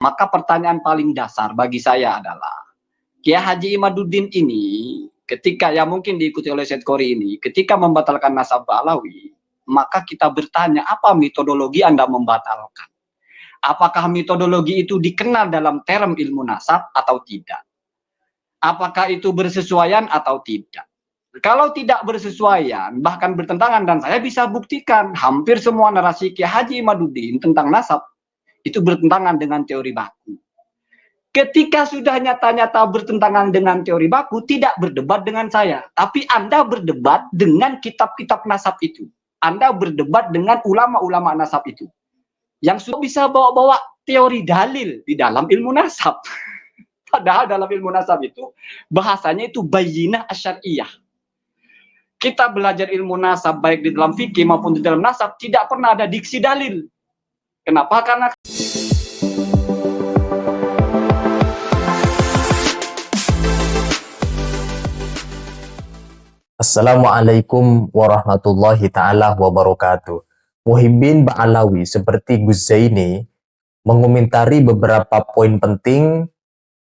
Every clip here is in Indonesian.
Maka pertanyaan paling dasar bagi saya adalah, Kiai Haji Imaduddin ini ketika ya mungkin diikuti oleh Syed Khori ini, ketika membatalkan nasab Ba'alawi, maka kita bertanya apa metodologi Anda membatalkan? Apakah metodologi itu dikenal dalam term ilmu nasab atau tidak? Apakah itu bersesuaian atau tidak? Kalau tidak bersesuaian, bahkan bertentangan, dan saya bisa buktikan hampir semua narasi Kiai Haji Imaduddin tentang nasab itu bertentangan dengan teori baku. Ketika sudah nyata-nyata bertentangan dengan teori baku, tidak berdebat dengan saya. Tapi Anda berdebat dengan kitab-kitab nasab itu. Anda berdebat dengan ulama-ulama nasab itu. Yang sudah bisa bawa-bawa teori dalil di dalam ilmu nasab. Padahal dalam ilmu nasab itu, bahasanya itu bayyinah asyariyah. Kita belajar ilmu nasab, baik di dalam fikih maupun di dalam nasab, tidak pernah ada diksi dalil. Kenapa? Karena Assalamualaikum warahmatullahi ta'ala wabarakatuh. Muhibbin Ba'alawi seperti Gus Zaini mengomentari beberapa poin penting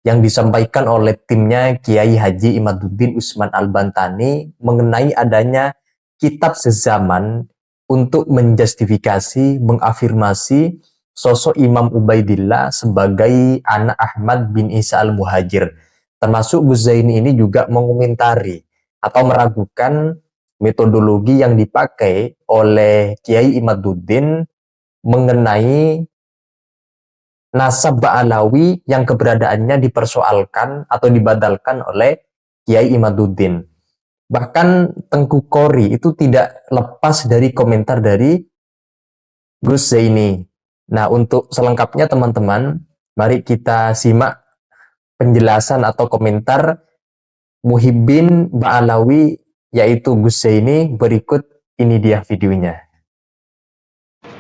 yang disampaikan oleh timnya Kiai Haji Imaduddin Usman Al-Bantani mengenai adanya kitab sezaman untuk menjustifikasi, mengafirmasi sosok Imam Ubaidillah sebagai anak Ahmad bin Isa Al-Muhajir. Termasuk Gus Zaini ini juga mengomentari atau meragukan metodologi yang dipakai oleh Kiai Imaduddin mengenai nasab Ba'alawi yang keberadaannya dipersoalkan atau dibadalkan oleh Kiai Imaduddin. Bahkan Tengku Khori itu tidak lepas dari komentar dari Gus Zaini. Nah, untuk selengkapnya teman-teman, mari kita simak penjelasan atau komentar Muhibbin Ba'alawi yaitu Gus Zaini. Berikut ini dia videonya.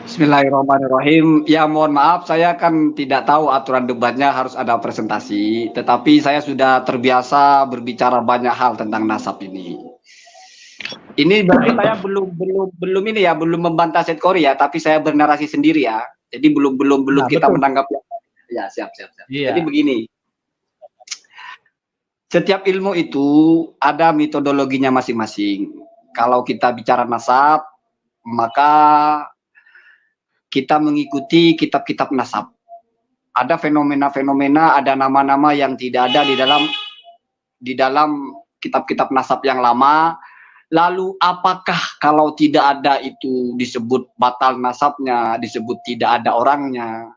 Bismillahirrahmanirrahim. Ya mohon maaf, saya kan tidak tahu aturan debatnya harus ada presentasi. Tetapi saya sudah terbiasa berbicara banyak hal tentang nasab ini. Ini berarti saya belum ini ya, belum membantah Syed Khori ya, tapi saya bernarasi sendiri ya. Jadi belum Nah, kita betul. menanggapi. Ya siap. Iya. Jadi begini. Setiap ilmu itu ada metodologinya masing-masing. Kalau kita bicara nasab, maka kita mengikuti kitab-kitab nasab. Ada fenomena-fenomena, ada nama-nama yang tidak ada di dalam kitab-kitab nasab yang lama. Lalu apakah kalau tidak ada itu disebut batal nasabnya, disebut tidak ada orangnya?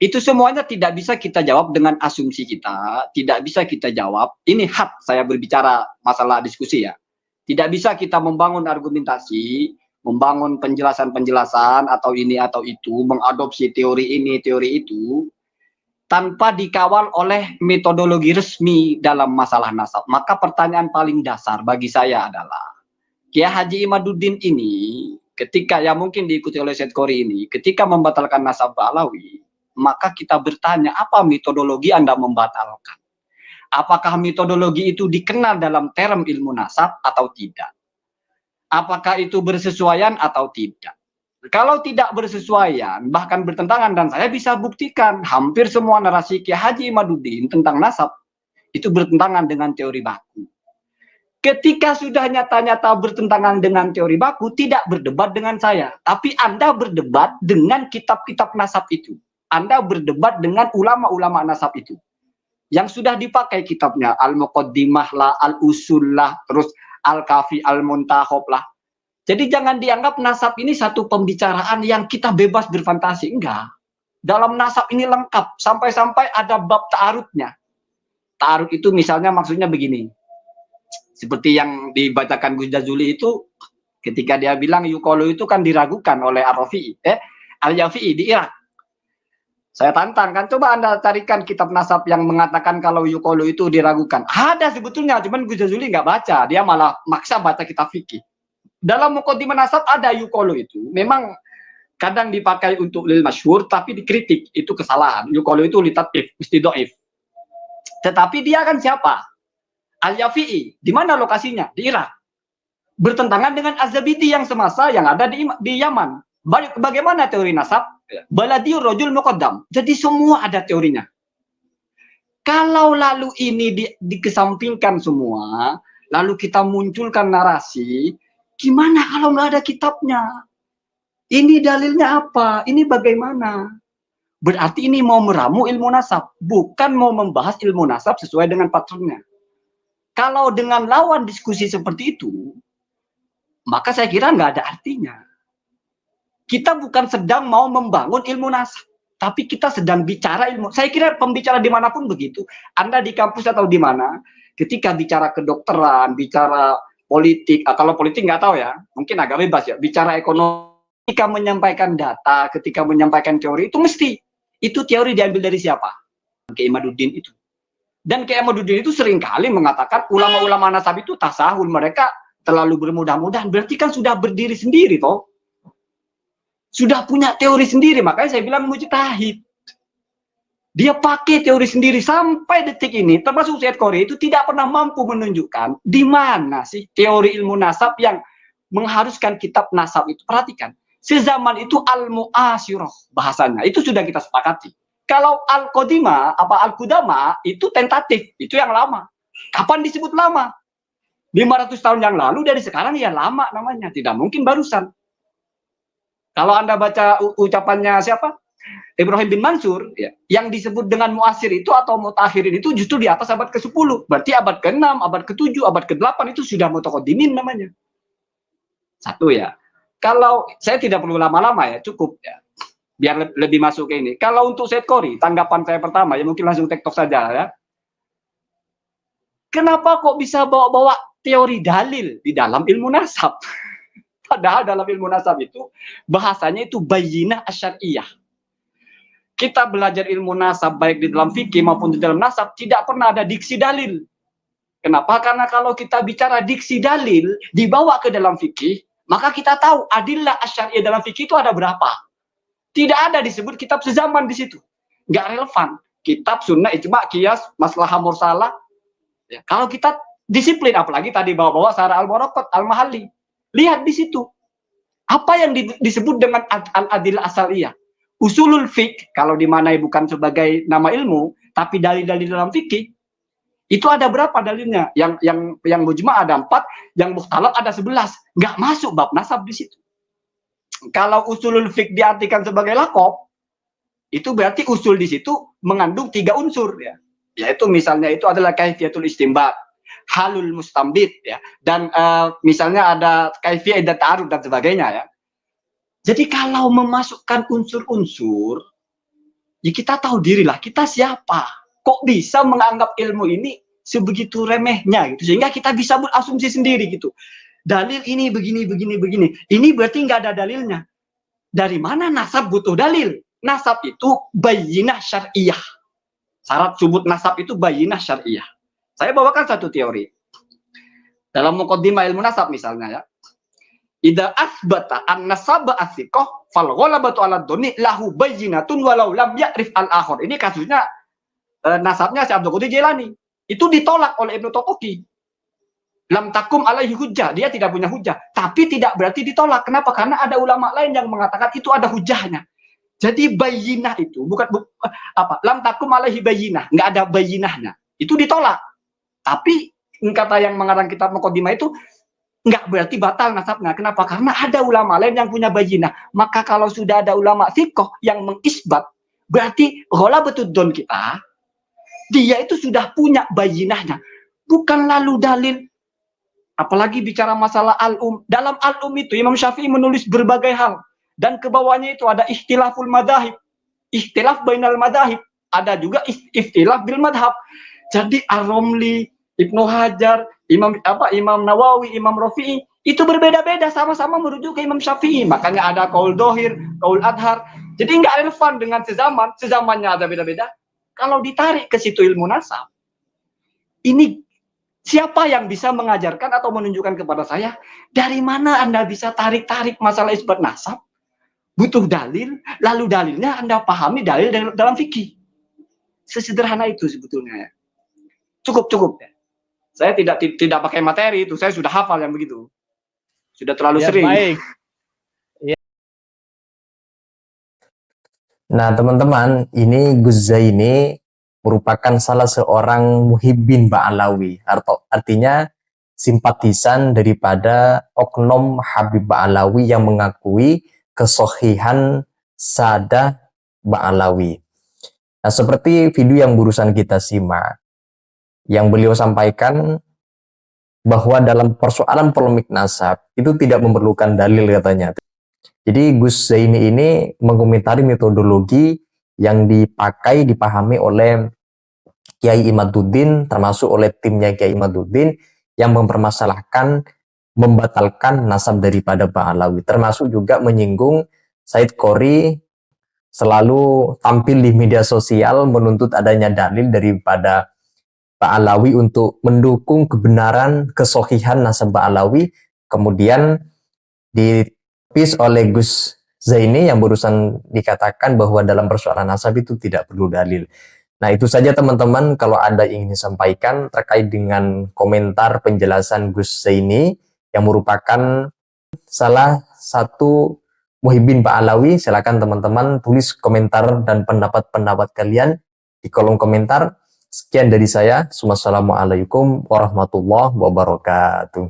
Itu semuanya tidak bisa kita jawab dengan asumsi kita, tidak bisa kita jawab. Ini hak saya berbicara masalah diskusi ya. Tidak bisa kita membangun argumentasi, membangun penjelasan-penjelasan atau ini atau itu, mengadopsi teori ini, teori itu, tanpa dikawal oleh metodologi resmi dalam masalah nasab. Maka pertanyaan paling dasar bagi saya adalah, Kiai Haji Imaduddin ini, ketika ya mungkin diikuti oleh Syed Khori ini, ketika membatalkan nasab Ba'alawi, maka kita bertanya apa metodologi Anda membatalkan? Apakah metodologi itu dikenal dalam term ilmu nasab atau tidak? Apakah itu bersesuaian atau tidak? Kalau tidak bersesuaian, bahkan bertentangan, dan saya bisa buktikan hampir semua narasi Kiai Haji Imaduddin tentang nasab itu bertentangan dengan teori baku. Ketika sudah nyata-nyata bertentangan dengan teori baku, tidak berdebat dengan saya. Tapi Anda berdebat dengan kitab-kitab nasab itu. Anda berdebat dengan ulama-ulama nasab itu. Yang sudah dipakai kitabnya, Al-Muqaddimah lah, Al-Usul lah, terus Al-Kafi, Al-Muntahob lah. Jadi jangan dianggap nasab ini satu pembicaraan yang kita bebas berfantasi. Enggak. Dalam nasab ini lengkap. Sampai-sampai ada bab ta'arudnya. Ta'arud itu misalnya maksudnya begini. Seperti yang dibacakan Gus Jazuli itu, ketika dia bilang Yukolo itu kan diragukan oleh Al-Yafi'i di Irak. Saya tantang kan, coba Anda carikan kitab nasab yang mengatakan kalau Yukolo itu diragukan. Ada sebetulnya, cuman Gus Jazuli nggak baca. Dia malah maksa baca kitab fikih. Dalam Muqaddimah nasab ada Yukolo itu. Memang kadang dipakai untuk lil masyhur, tapi dikritik. Itu kesalahan. Yukolo itu litatif, mesti do'if. Tetapi dia kan siapa? Al-Yafi'i. Di mana lokasinya? Di Irak. Bertentangan dengan Az-Zabidi yang semasa yang ada di Yaman. Bagaimana teori nasab? Baladiur rojul muqaddam. Jadi semua ada teorinya. Kalau lalu ini dikesampingkan semua, lalu kita munculkan narasi, gimana kalau nggak ada kitabnya? Ini dalilnya apa? Ini bagaimana? Berarti ini mau meramu ilmu nasab, bukan mau membahas ilmu nasab sesuai dengan patronnya. Kalau dengan lawan diskusi seperti itu, maka saya kira nggak ada artinya. Kita bukan sedang mau membangun ilmu nasab, tapi kita sedang bicara ilmu. Saya kira pembicara dimanapun begitu. Anda di kampus atau di mana, ketika bicara kedokteran, bicara politik, kalau politik nggak tahu ya, mungkin agak bebas ya. Bicara ekonomi, ketika menyampaikan data, ketika menyampaikan teori, itu mesti. Itu teori diambil dari siapa? Kiai Imaduddin itu. Dan Kiai Imaduddin itu seringkali mengatakan ulama-ulama nasab itu tasahul, mereka terlalu bermudah-mudahan. Berarti kan sudah berdiri sendiri toh. Sudah punya teori sendiri, makanya saya bilang mujtahid. Dia pakai teori sendiri sampai detik ini, termasuk Syed Qori itu tidak pernah mampu menunjukkan di mana sih teori ilmu nasab yang mengharuskan kitab nasab itu. Perhatikan, sezaman itu al-mu'asyirah bahasanya, itu sudah kita sepakati. Kalau al-qadimah, al-qudama, itu tentatif, itu yang lama. Kapan disebut lama? 500 tahun yang lalu, dari sekarang ya lama namanya, tidak mungkin barusan. Kalau Anda baca ucapannya siapa? Ibrahim bin Mansur, ya, yang disebut dengan muasir itu atau mutakhirin itu justru di atas abad ke-10. Berarti abad ke-6, abad ke-7, abad ke-8 itu sudah mutaqaddimin namanya. Satu ya. Kalau saya tidak perlu lama-lama ya, cukup ya. Biar lebih masuk ke ini. Kalau untuk Syed Qori, tanggapan saya pertama ya mungkin langsung tektok saja ya. Kenapa kok bisa bawa-bawa teori dalil di dalam ilmu nasab? Padahal dalam ilmu nasab itu bahasanya itu bayyinah asyariyah. Kita belajar ilmu nasab baik di dalam fikih maupun di dalam nasab tidak pernah ada diksi dalil. Kenapa? Karena kalau kita bicara diksi dalil dibawa ke dalam fikih, maka kita tahu adillah asyariyah dalam fikih itu ada berapa. Tidak ada disebut kitab sezaman di situ. Nggak relevan. Kitab, sunnah, ijma, qiyas, maslahah mursalah. Ya, kalau kita disiplin, apalagi tadi bawa-bawa Syarah al-Waraqat, al-Mahalli. Lihat di situ. Apa yang disebut dengan al-adillah asaliyah? Usulul fiqh, kalau dimanai bukan sebagai nama ilmu, tapi dalil-dalil dalam fikih, itu ada berapa dalilnya? Yang mujma' ada 4, yang mukhtalaf ada 11. Nggak masuk bab nasab di situ. Kalau usulul fiqh diartikan sebagai lakob, itu berarti usul di situ mengandung 3 unsur ya. Yaitu misalnya itu adalah kaifiyatul istinbat, halul mustambit ya, dan misalnya ada kaifiyah dan ta'arud dan sebagainya ya. Jadi kalau memasukkan unsur-unsur, ya kita tahu dirilah kita siapa. Kok bisa menganggap ilmu ini sebegitu remehnya gitu, sehingga kita bisa berasumsi sendiri gitu. Dalil ini begini. Ini berarti nggak ada dalilnya. Dari mana nasab butuh dalil? Nasab itu bayyinah syar'iyah. Syarat subut nasab itu bayyinah syar'iyah. Saya bawakan satu teori. Dalam muqaddimah ilmu nasab misalnya ya. Idza asbata an-nasaba as-siqah fal ghalabatu 'ala ad-dhanni lahu bayyinatun walau lam ya'rif al-akhar. Ini kasusnya nasabnya Syekh Abdul Qadir Jailani. Itu ditolak oleh Ibnu Totoki. Lam takum alaihi hujjah, dia tidak punya hujjah, tapi tidak berarti ditolak. Kenapa? Karena ada ulama lain yang mengatakan itu ada hujjahnya. Jadi bayyinah itu bukan lam takum alaihi bayyinah, nggak ada bayyinahnya. Itu ditolak. Tapi kata yang mengarang kitab Muqaddimah itu nggak berarti batal nasabnya. Kenapa? Karena ada ulama lain yang punya bayyinah. Maka kalau sudah ada ulama thiqah yang mengisbat, berarti ghalabatud dzon kita, dia itu sudah punya bayyinahnya. Bukan lalu dalil. Apalagi bicara masalah al-um. Dalam al-um itu Imam Syafi'i menulis berbagai hal. Dan ke bawahnya itu ada ikhtilaful madahib. Ikhtilaf bainal madahib. Ada juga ikhtilaf bil madhab. Jadi Ar-Romli, Ibnu Hajar, Imam Nawawi, Imam Rafi'i, itu berbeda-beda, sama-sama merujuk ke Imam Syafi'i. Makanya ada qaul dohir, qaul adhar. Jadi nggak relevan dengan sezaman. Sezamannya ada beda-beda. Kalau ditarik ke situ ilmu nasab, ini siapa yang bisa mengajarkan atau menunjukkan kepada saya dari mana Anda bisa tarik-tarik masalah isbat nasab? Butuh dalil, lalu dalilnya Anda pahami dalil dalam fikih. Sesederhana itu sebetulnya ya. Cukup ya. Saya tidak pakai materi itu, saya sudah hafal yang begitu. Sudah terlalu Ya, sering. baik. Nah, teman-teman, ini Gus Zaini merupakan salah seorang muhibbin Ba'alawi, atau artinya simpatisan daripada oknum Habib Ba'alawi yang mengakui kesohihan Sadah Ba'alawi. Nah, seperti video yang barusan kita simak, yang beliau sampaikan bahwa dalam persoalan polemik nasab itu tidak memerlukan dalil katanya. Jadi Gus Zaini ini mengomentari metodologi yang dipahami oleh Kiai Imaduddin, termasuk oleh timnya Kiai Imaduddin yang membatalkan nasab daripada Ba'alawi, termasuk juga menyinggung Said Qori selalu tampil di media sosial menuntut adanya dalil daripada Ba'alawi untuk mendukung kebenaran kesohihan nasab Ba'alawi, kemudian ditepis oleh Gus Zaini yang barusan dikatakan bahwa dalam persoalan nasab itu tidak perlu dalil. Nah, itu saja teman-teman, kalau ada yang ingin disampaikan terkait dengan komentar penjelasan Gus Zaini yang merupakan salah satu muhibbin Ba'alawi, silakan teman-teman tulis komentar dan pendapat-pendapat kalian di kolom komentar. Sekian dari saya. Wassalamualaikum warahmatullahi wabarakatuh.